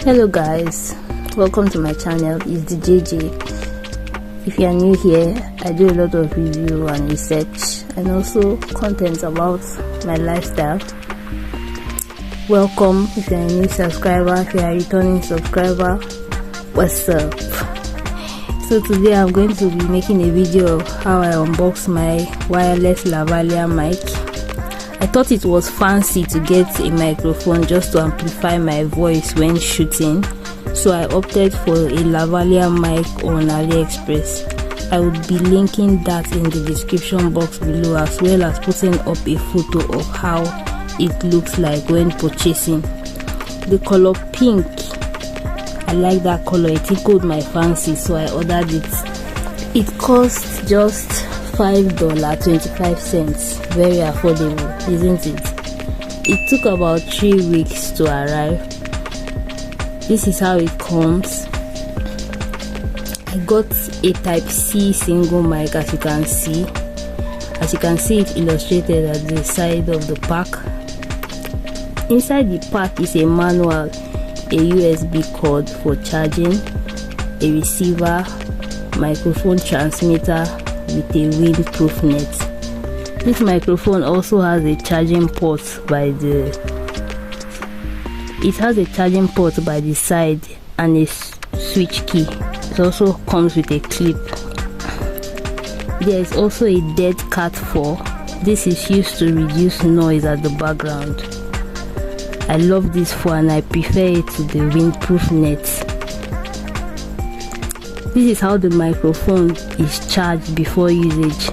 Hello guys, welcome to my channel. It's the JJ. If you are new here, I do a lot of review and research and also content about my lifestyle. Welcome if you are a new subscriber. If you are a returning subscriber, what's up? So today I'm going to be making a video of how I unbox my wireless lavalier mic. I thought it was fancy to get a microphone just to amplify my voice when shooting, so I opted for a lavalier mic on ALIEXPRESS. I would be linking that in the description box below, as well as putting up a photo of how it looks like when purchasing. The color pink, I like that color, it tickled my fancy, so I ordered it. It cost just $5.25, very affordable, isn't it? It took about 3 weeks to arrive. This is how it comes. I got a Type-C single mic, as you can see. As you can see, it illustrated at the side of the pack. Inside the pack is a manual, a USB cord for charging, a receiver, microphone transmitter with a windproof net. This microphone also has a charging port by the side and a switch key. It also comes with a clip. There is also a dead cat 4. This is used to reduce noise at the background. I love this 4 and I prefer it to the windproof net. This is how the microphone is charged before usage.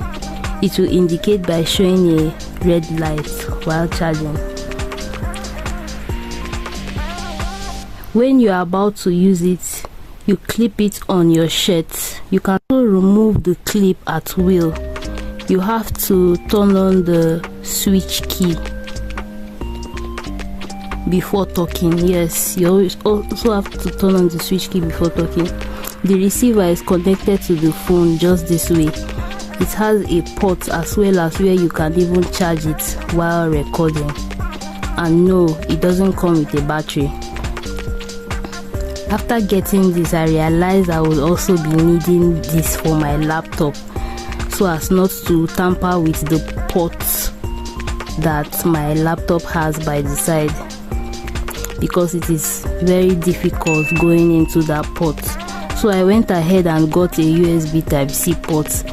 It will indicate by showing a red light while charging. When you are about to use it, you clip it on your shirt. You can also remove the clip at will. You have to turn on the switch key before talking. Yes, you also have to turn on the switch key before talking. The receiver is connected to the phone just this way. It has a port as well as where you can even charge it while recording. And no, it doesn't come with a battery. After getting this, I realized I would also be needing this for my laptop, so as not to tamper with the ports that my laptop has by the side, because it is very difficult going into that port. So I went ahead and got a USB Type-C port.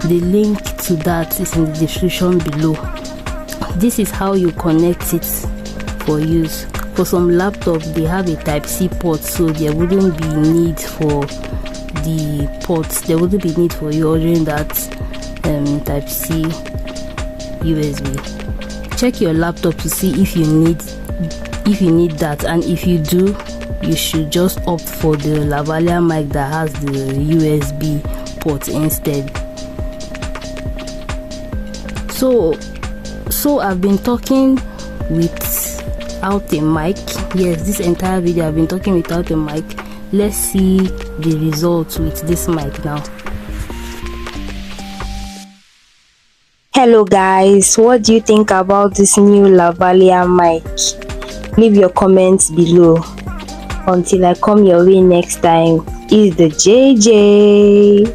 The link to that is in the description below. This is how you connect it for use. For some laptops, they have a Type-C port, so there wouldn't be need for the ports. There wouldn't be need for you ordering that Type-C USB. Check your laptop to see if you need that, and if you do, you should just opt for the lavalier mic that has the USB port instead. So I've been talking without a mic. Yes, this entire video I've been talking without a mic. Let's see the results with this mic now. Hello guys, what do you think about this new lavalier mic? Leave your comments below. Until I come your way next time, is the JJ.